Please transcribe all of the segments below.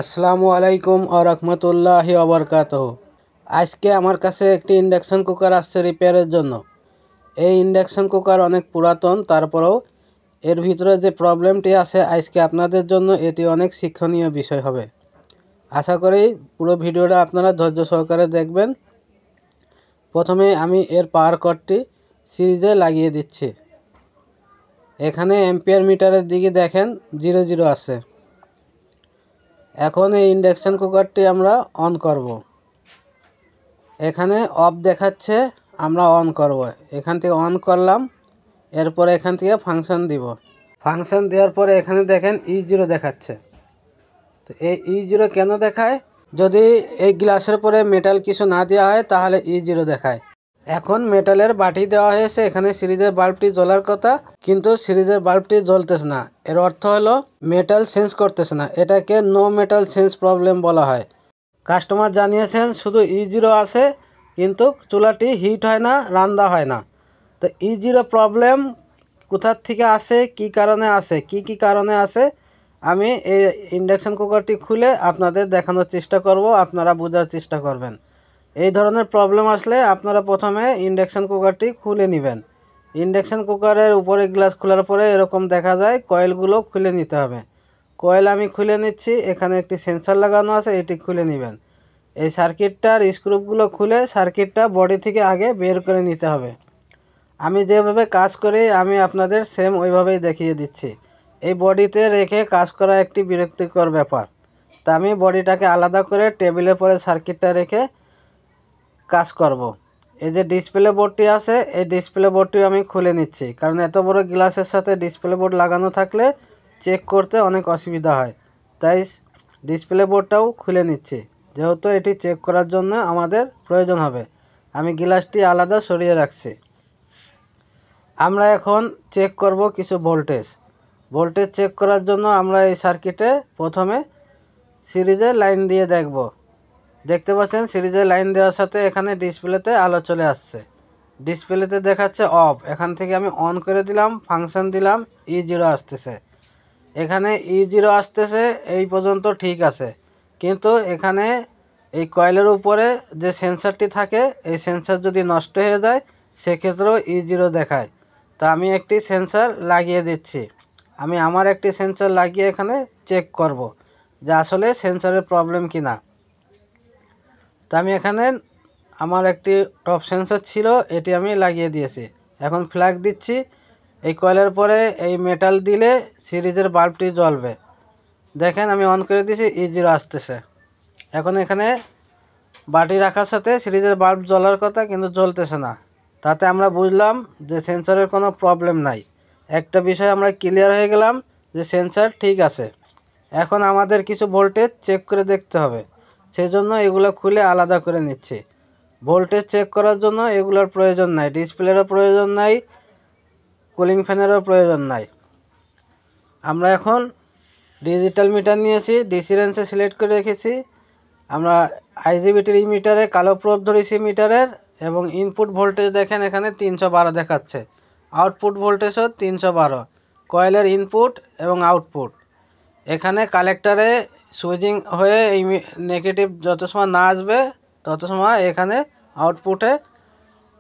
আসসালামু আলাইকুম ওয়া রাহমাতুল্লাহি ওয়া বারাকাতুহু। আজকে আমার কাছে একটি ইন্ডাকশন কুকার আসছে রিপেয়ারের জন্য। এই ইন্ডাকশন কুকার অনেক পুরাতন, তারপরেও এর ভিতরে যে প্রবলেমটি আছে আজকে আপনাদের জন্য এটি অনেক শিক্ষণীয় বিষয় হবে। আশা করি পুরো ভিডিওটা আপনারা ধৈর্য সহকারে দেখবেন। প্রথমে আমি এর পাওয়ার কর্ডটি সিরিজে লাগিয়ে দিচ্ছি। এখানে অ্যাম্পিয়ার মিটারের দিকে দেখেন 00 আছে। এখন এই ইন্ডাকশন কুকারটি আমরা অন করব। এখানে অফ দেখাচ্ছে, আমরা অন করব। এখান থেকে অন করলাম, এরপর এখান থেকে ফাংশন দিব। ফাংশন দেওয়ার পরে এখানে দেখেন E0 দেখাচ্ছে। তো এই E0 কেন দেখায়? যদি এই গ্লাসের পরে মেটাল কিছু না দেওয়া হয় তাহলে E0 দেখায়। এখন মেটালের বাটি দেওয়া হয়েছে, এখানে সিরিজের বাল্বটি জ্বলার কথা, কিন্তু সিরিজের বাল্বটি জ্বলতেছে না। এর অর্থ হলো মেটাল চেঞ্জ করতেছে না। এটাকে নো মেটাল চেঞ্জ প্রবলেম বলা হয়। কাস্টমার জানিয়েছেন শুধু E0 আছে, কিন্তু চুলাটি হিট হয় না, রান্না হয় না। তো E0 প্রবলেম কোথার থেকে আসে, কি কারণে আসে, কি কারণে আসে, আমি এই ইন্ডাকশন কুকারটি খুলে আপনাদের দেখানোর চেষ্টা করব, আপনারা বোঝার চেষ্টা করবেন। এই ধরনের প্রবলেম আসলে আপনারা প্রথমে ইন্ডাকশন কুকারটি খুলে নেবেন। ইন্ডাকশন কুকারের উপরে গ্লাস খোলার পরে এরকম দেখা যায়, কয়েলগুলো খুলে নিতে হবে। কয়েল আমি খুলে নিচ্ছি। এখানে একটি সেন্সর লাগানো আছে, এটি খুলে নেবেন। এই সার্কিটটার স্ক্রুপগুলো খুলে সার্কিটটা বডি থেকে আগে বের করে নিতে হবে। আমি যেভাবে কাজ করি আমি আপনাদের সেম ওইভাবেই দেখিয়ে দিচ্ছি। এই বডিতে রেখে কাজ করা একটি বিরক্তিকর ব্যাপার। তা আমি বডিটাকে আলাদা করে টেবিলের পরে সার্কিটটা রেখে কাজ করব। এই যে ডিসপ্লে বোর্ডটি আছে, এই ডিসপ্লে বোর্ডটি আমি খুলে নিচ্ছি, কারণ এত বড় গ্লাসের সাথে ডিসপ্লে বোর্ড লাগানো থাকলে চেক করতে অনেক অসুবিধা হয়। তাই ডিসপ্লে বোর্ডটাও খুলে নিচ্ছি, যেহেতু এটি চেক করার জন্য আমাদের প্রয়োজন হবে। আমি গ্লাসটি আলাদা সরিয়ে রাখছি। আমরা এখন চেক করব কিছু ভোল্টেজ চেক করার জন্য আমরা এই সার্কিটে প্রথমে সিরিজে লাইন দিয়ে দেখব। দেখতে পাচ্ছেন সিরিজে লাইন দেওয়ার সাথে এখানে ডিসপ্লেতে আলো চলে আসছে। ডিসপ্লেতে দেখাচ্ছে অফ। এখান থেকে আমি অন করে দিলাম, ফাংশন দিলাম, E0 আসতেছে। এখানে E0 আসতেছে, এই পর্যন্ত ঠিক আছে। কিন্তু এখানে এই কয়েলের উপরে যে সেন্সরটি থাকে, এই সেন্সর যদি নষ্ট হয়ে যায় সেক্ষেত্রেও E0 দেখায়। তা আমি একটি সেন্সর লাগিয়ে দিচ্ছি। আমি আমার একটি সেন্সর লাগিয়ে এখানে চেক করব যে আসলে সেন্সরের প্রবলেম কিনা। তো আমি এখানে আমার একটি টপ সেন্সর ছিল, এটি আমি লাগিয়ে দিয়েছি। এখন ফ্ল্যাগ দিচ্ছি। এই কয়েলের পরে এই মেটাল দিলে সিরিজের বাল্বটি জ্বলবে। দেখেন আমি অন করে দিয়েছি, E0 আসতেছে। এখন এখানে বাটি রাখার সাথে সিরিজের বাল্ব জ্বলার কথা, কিন্তু জ্বলতেছে না। তাতে আমরা বুঝলাম যে সেন্সরের কোনো প্রবলেম নাই। একটা বিষয় আমরা ক্লিয়ার হয়ে গেলাম যে সেন্সর ঠিক আছে। এখন আমাদের কিছু ভোল্টেজ চেক করে দেখতে হবে, সেজন্য এগুলো খুলে আলাদা করে নিচ্ছি। ভোল্টেজ চেক করার জন্য এগুলোর প্রয়োজন নাই, ডিসপ্লেরও প্রয়োজন নাই, কুলিং ফ্যানেরও প্রয়োজন নাই। আমরা এখন ডিজিটাল মিটার নিয়েছি, ডিসি রেঞ্জে সিলেক্ট করে রেখেছি। আমরা আইজিবিটির মিটারে কালো প্রোব ধরেছি মিটারের, এবং ইনপুট ভোল্টেজ দেখেন এখানে 312 দেখাচ্ছে, আউটপুট ভোল্টেজও 312। কয়েলের ইনপুট এবং আউটপুট এখানে কালেক্টরে সুইচিং হয়ে এই নেগেটিভ যত সময় না আসবে তত সময় এখানে আউটপুটে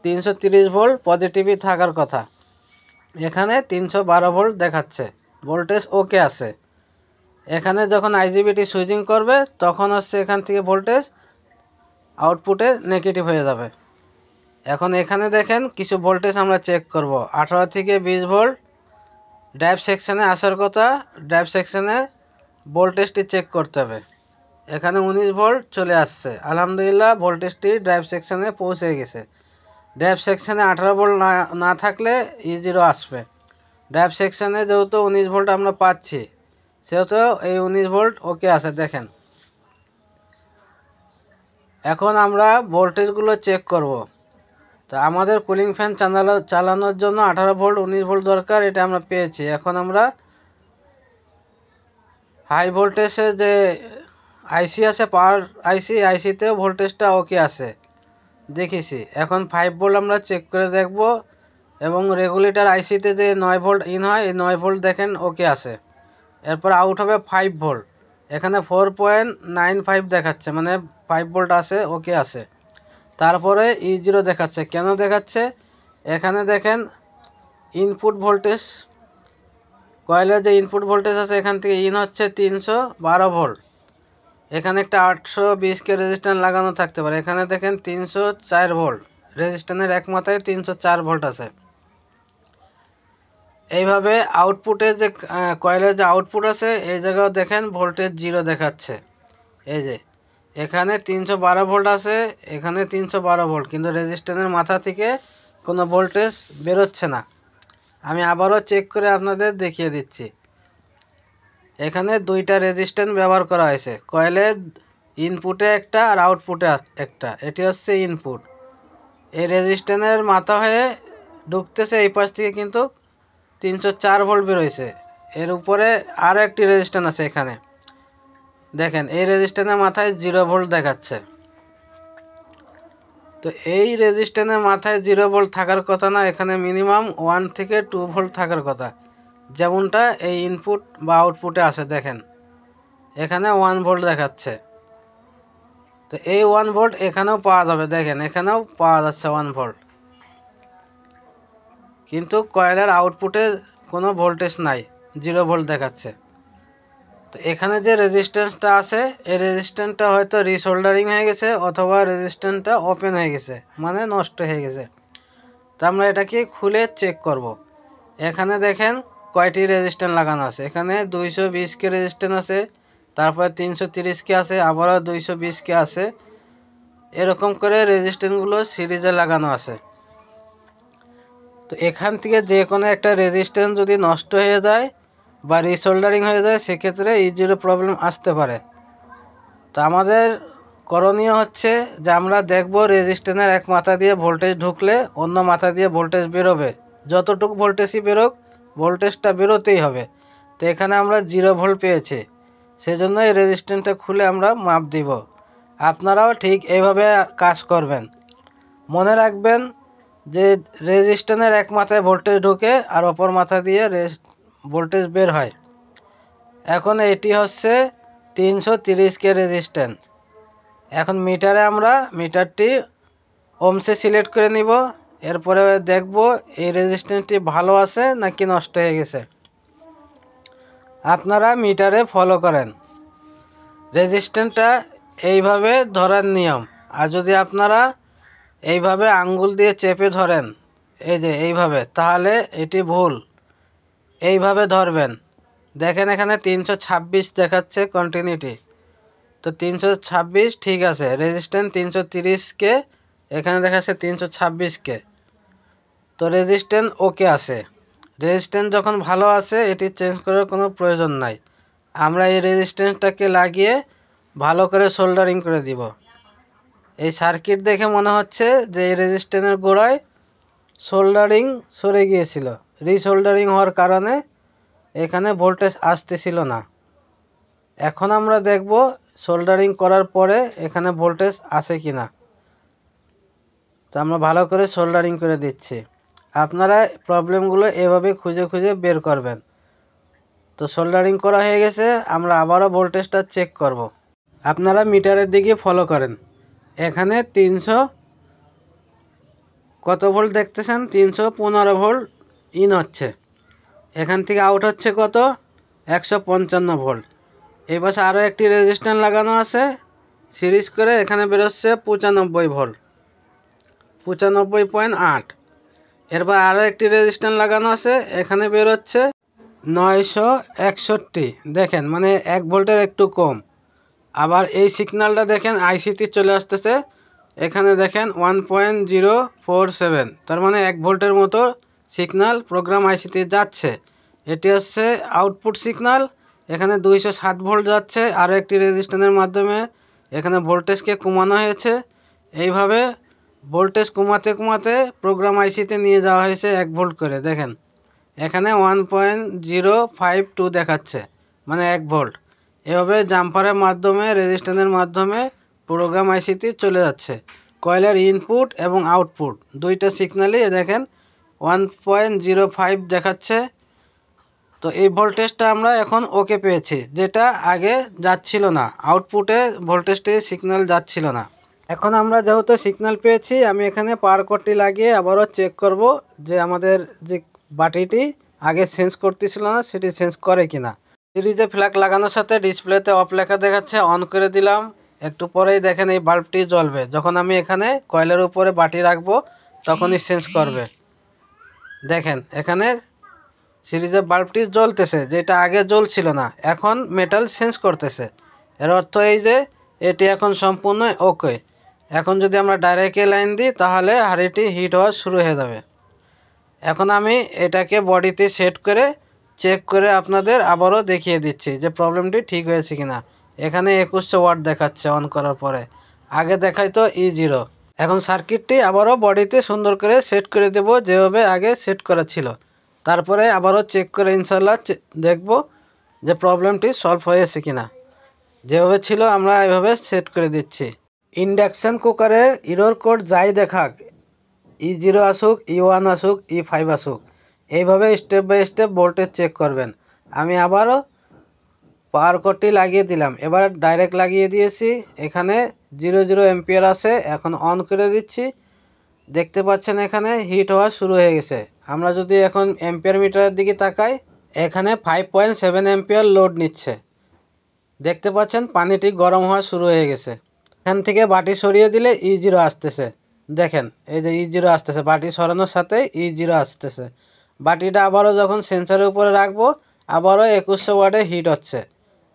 330 ভোল্ট পজিটিভই থাকার কথা। এখানে 312 ভোল্ট দেখাচ্ছে, ভোল্টেজ ওকে আছে। এখানে যখন আইজিবিটি সুইচিং করবে তখন হচ্ছে এখান থেকে ভোল্টেজ আউটপুটে নেগেটিভ হয়ে যাবে। এখন এখানে দেখেন কিছু ভোল্টেজ আমরা চেক করব। 18 থেকে 20 ভোল্ট ড্রাইভ সেকশানে আসার কথা, ড্রাইভ সেকশানে ভোল্টেজটি চেক করতে হবে। এখানে 19 ভোল্ট চলে আসছে, আলহামদুলিল্লাহ ভোল্টেজটি ড্রাইভ সেকশানে পৌঁছে গেছে। ড্রাইভ সেকশানে 18 ভোল্ট না থাকলে E0 আসবে। ড্রাইভ সেকশানে যেহেতু 19 ভোল্ট আমরা পাচ্ছি, সেহেতু এই 19 ভোল্ট ওকে আছে। দেখেন এখন আমরা ভোল্টেজগুলো চেক করব। তো আমাদের কুলিং ফ্যান চালানোর জন্য 18 ভোল্ট 19 ভোল্ট দরকার, এটা আমরা পেয়েছি। এখন আমরা হাই ভোল্টেজের যে আইসি আছে, পাওয়ার আইসিতেও ভোল্টেজটা ওকে আছে দেখেছি। এখন 5 ভোল্ট আমরা চেক করে দেখব, এবং রেগুলেটর আইসিতে যে 9 ভোল্ট ইন হয়, এই 9 ভোল্ট দেখেন ওকে আছে। এরপর আউট হবে 5 ভোল্ট। এখানে 4.95 দেখাচ্ছে, মানে 5 ভোল্ট আছে, ওকে আছে। তারপরে E0 দেখাচ্ছে। কেন দেখাচ্ছে? এখানে দেখেন ইনপুট ভোল্টেজ, কয়েলের যে ইনপুট ভোল্টেজ আছে এখান থেকে ইন হচ্ছে 312 ভোল্ট। এখানে একটা 820K রেজিস্ট্যান্স লাগানো থাকতে পারে। এখানে দেখেন 304 ভোল্ট, রেজিস্ট্যান্সের এক মাথায় 304 ভোল্ট আছে। এইভাবে আউটপুটে যে কয়েলের যে আউটপুট আছে এই জায়গাও দেখেন ভোল্টেজ 0 দেখাচ্ছে। এই যে এখানে 312 ভোল্ট আছে, এখানে 312 ভোল্ট, কিন্তু রেজিস্ট্যান্সের মাথা থেকে কোনো ভোল্টেজ বেরোচ্ছে না। আমি আবারও চেক করে আপনাদের দেখিয়ে দিচ্ছি। এখানে দুইটা রেজিস্ট্যান্স ব্যবহার করা হয়েছে, কয়েলের ইনপুটে একটা আর আউটপুটে একটা। এটি হচ্ছে ইনপুট। এই রেজিস্ট্যান্সের মাথা হয়ে ঢুকতেছে এই পাশ থেকে, কিন্তু 304 ভোল্ট বেরোইছে। এর উপরে আরও একটি রেজিস্ট্যান্স আছে এখানে দেখেন, এই রেজিস্ট্যান্সের মাথায় 0 ভোল্ট দেখাচ্ছে। তো এই রেজিস্ট্যান্সের মাথায় 0 ভোল্ট থাকার কথা না, এখানে মিনিমাম 1 থেকে 2 ভোল্ট থাকার কথা, যেমনটা এই ইনপুট বা আউটপুটে আসে। দেখেন এখানে 1 ভোল্ট দেখাচ্ছে। তো এই 1 ভোল্ট এখানেও পাওয়া যাবে, দেখেন এখানেও পাওয়া যাচ্ছে 1 ভোল্ট, কিন্তু কয়েলের আউটপুটে কোনো ভোল্টেজ নাই, 0 ভোল্ট দেখাচ্ছে। তো এখানে যে রেজিস্ট্যান্সটা আছে এই রেজিস্ট্যান্সটা হয়তো রিসোল্ডারিং হয়ে গেছে, অথবা রেজিস্ট্যান্সটা ওপেন হয়ে গেছে, মানে নষ্ট হয়ে গেছে। তো আমরা এটাকে খুলে চেক করব। এখানে দেখেন কয়টি রেজিস্ট্যান্স লাগানো আছে। এখানে 220K রেজিস্ট্যান্স আছে, তারপরে 330K আছে, আবারও 220K আছে। এরকম করে রেজিস্ট্যান্সগুলো সিরিজে লাগানো আছে। তো এখান থেকে যে কোনো একটা রেজিস্ট্যান্স যদি নষ্ট হয়ে যায় বা রিসোল্ডারিং হয়ে যায়, সেক্ষেত্রে E0 প্রবলেম আসতে পারে। তো আমাদের করণীয় হচ্ছে যে আমরা দেখব রেজিস্ট্যান্সের এক মাথা দিয়ে ভোল্টেজ ঢুকলে অন্য মাথা দিয়ে ভোল্টেজ বেরোবে, যতটুকু ভোল্টেজই বেরোক ভোল্টেজটা বেরোতেই হবে। তো এখানে আমরা 0 ভোল্ট পেয়েছি, সেজন্য এই রেজিস্ট্যান্সটা খুলে আমরা মাপ দিব। আপনারাও ঠিক এইভাবে কাজ করবেন। মনে রাখবেন যে রেজিস্ট্যান্সের এক মাথায় ভোল্টেজ ঢুকে আর অপর মাথা দিয়ে ভোল্টেজ বের হয়। এখন এটি হচ্ছে 330K রেজিস্ট্যান্স। এখন মিটারে আমরা মিটারটি ওমসে সিলেক্ট করে নিব। এরপরে দেখব এই রেজিস্ট্যান্সটি ভালো আছে নাকি নষ্ট হয়ে গেছে। আপনারা মিটারে ফলো করেন, রেজিস্ট্যান্সটা এইভাবে ধরার নিয়ম। আর যদি আপনারা এইভাবে আঙ্গুল দিয়ে চেপে ধরেন, এই যে এইভাবে, তাহলে এটি ভুল। এইভাবে ধরবেন। দেখেন এখানে 326 দেখাচ্ছে কন্টিনিউটি। তো 326 ঠিক আছে, রেজিস্ট্যান্স 330K, এখানে দেখাচ্ছে 326K। তো রেজিস্ট্যান্স ওকে আছে। রেজিস্ট্যান্স যখন ভালো আছে এটি চেঞ্জ করার কোনো প্রয়োজন নাই। আমরা এই রেজিস্ট্যান্সটাকে লাগিয়ে ভালো করে সোল্ডারিং করে দিব। এই সার্কিট দেখে মনে হচ্ছে যে এই রেজিস্ট্যান্সের গোড়ায় সোল্ডারিং সরে গিয়েছিল, রিসোল্ডারিং হওয়ার কারণে এখানে ভোল্টেজ আসতেছিল না। এখন আমরা দেখব সোল্ডারিং করার পরে এখানে ভোল্টেজ আসে কি না। তো আমরা ভালো করে সোল্ডারিং করে দিচ্ছি। আপনারা প্রবলেমগুলো এভাবে খুঁজে খুঁজে বের করবেন। তো সোল্ডারিং করা হয়ে গেছে, আমরা আবারও ভোল্টেজটা চেক করব। আপনারা মিটারের দিকে ফলো করেন। এখানে 300 কত ভোল্ট দেখতেছেন, 315 ভোল্ট ইন হচ্ছে। এখান থেকে আউট হচ্ছে কত, 155 ভোল্ট। এই পাশে আরও একটি রেজিস্ট্যান্স লাগানো আছে সিরিজ করে, এখানে বেরোচ্ছে 95 ভোল্ট, 95.8। এরপর আরও একটি রেজিস্ট্যান্স লাগানো আছে, এখানে বেরোচ্ছে 961। দেখেন মানে 1 ভোল্টের একটু কম। আবার এই সিগন্যালটা দেখেন আইসিতে চলে আসতেছে, এখানে দেখেন 1.047, তার মানে 1 ভোল্টের মতো সিগন্যাল প্রোগ্রাম আইসিতে যাচ্ছে। এটি হচ্ছে আউটপুট সিগন্যাল। এখানে 207 ভোল্ট যাচ্ছে, আরও একটি রেজিস্ট্যান্সের মাধ্যমে এখানে ভোল্টেজকে কমানো হয়েছে। এইভাবে ভোল্টেজ কমাতে কমাতে প্রোগ্রাম আইসিতে নিয়ে যাওয়া হয়েছে 1 ভোল্ট করে। দেখেন এখানে 1.052 দেখাচ্ছে, মানে 1 ভোল্ট। এভাবে জাম্পারের মাধ্যমে রেজিস্ট্যান্সের মাধ্যমে প্রোগ্রাম আইসিতে চলে যাচ্ছে। কয়েলের ইনপুট এবং আউটপুট দুইটা সিগন্যালই দেখেন 1.05 দেখাচ্ছে। তো এই ভোল্টেজটা আমরা এখন ওকে পেয়েছি, যেটা আগে যাচ্ছিল না, আউটপুটে ভোল্টেজটি সিগন্যাল যাচ্ছিল না। এখন আমরা যেহেতু সিগন্যাল পেয়েছি, আমি এখানে পাওয়ার কর্ডটি লাগিয়ে আবারও চেক করব যে আমাদের যে বাটিটি আগে চেঞ্জ করতেছিল না সেটি চেঞ্জ করে কিনা। সিরিজে ফ্ল্যাগ লাগানোর সাথে ডিসপ্লেতে অফ লেখা দেখাচ্ছে, অন করে দিলাম। একটু পরেই দেখেন এই বাল্বটি জ্বলবে। যখন আমি এখানে কয়েলের উপরে বাটি রাখবো তখনই চেঞ্জ করবে। দেখেন এখানে সিরিজের বাল্বটি জ্বলতেছে, যেটা আগে জ্বলছিল না, এখন মেটাল চেঞ্জ করতেছে। এর অর্থ এই যে এটি এখন সম্পূর্ণ ওকে। এখন যদি আমরা ডাইরেক্ট লাইন দিই তাহলে হাঁড়িটি হিট হওয়া শুরু হয়ে যাবে। এখন আমি এটাকে বডিতে সেট করে চেক করে আপনাদের আবারও দেখিয়ে দিচ্ছি যে প্রবলেমটি ঠিক হয়েছে কিনা। এখানে 2100 ওয়াট দেখাচ্ছে অন করার পরে, আগে দেখাইতো E0। এখন সার্কিটটি আবারও বডিতে সুন্দর করে সেট করে দেব যেভাবে আগে সেট করা ছিল। তারপরে আবারও চেক করে ইনশাল্লাহ দেখব যে প্রবলেমটি সলভ হয়েছে কিনা। যেভাবে ছিল আমরা এভাবে সেট করে দিচ্ছি। ইন্ডাকশান কুকারের ইরর কোড যাই দেখাক, E0 আসুক, E1 আসুক, E5 আসুক, এইভাবে step by step voltage check করবেন। আমি আবারও পাওয়ার কর্ডটি লাগিয়ে দিলাম, এবার ডাইরেক্ট লাগিয়ে দিয়েছি। এখানে 00 এম্পিয়ার আছে, এখন অন করে দিচ্ছি। দেখতে পাচ্ছেন এখানে হিট হওয়া শুরু হয়ে গেছে। আমরা যদি এখন এম্পিয়ার মিটারের দিকে তাকাই, এখানে 5.7 এম্পিয়ার লোড নিচ্ছে। দেখতে পাচ্ছেন পানিটি গরম হওয়া শুরু হয়ে গেছে। এখান থেকে বাটি সরিয়ে দিলে E0 আসতেছে। দেখেন এই যে E0 আসতেছে, বাটি সরানোর সাথে E0 আসতেছে। বাটিটা আবারও যখন সেন্সারের উপরে রাখবো আবারও 2100 ওয়াটে হিট হচ্ছে।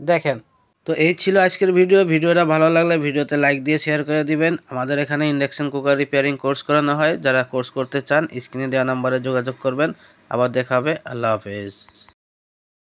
দেখেন। তো এই ছিল আজকের ভিডিওটা ভালো লাগলে ভিডিওতে লাইক দিয়ে শেয়ার করে দিবেন। আমাদের এখানে ইন্ডাকশন কুকার রিপেয়ারিং কোর্স করানো হয়, যারা কোর্স করতে চান স্ক্রিনে দেওয়া নাম্বারে যোগাযোগ করবেন। আবার দেখা হবে। আল্লাহ হাফেজ।